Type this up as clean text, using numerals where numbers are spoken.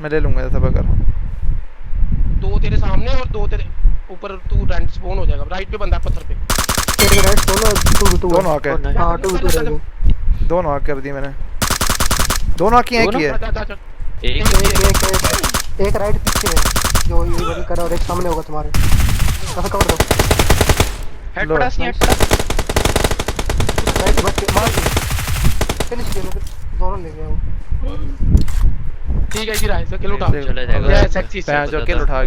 मैं ले लूंगा सब अगर। 2 तेरे सामने और 2 तेरे ऊपर। तू रैंड स्पॉन हो जाएगा राइट पे बंदा है पत्थर पे। एक राइट दोनों 2v2 दोनों आके हां 2v2 रह गए। दोनों आके कर दी मैंने। दोनों आके हैं की है। एक राइट पीछे है जो ये बड़ी कर और एक सामने होगा तुम्हारे। कहां कवर दो। हेड पड़ा सी हेड पड़ा। राइट बच के मार दो। फिनिश किया दोनों ले गया वो। ठीक है जी राइट से किल उठा। चला जाएगा। सेक्सी जो किल उठा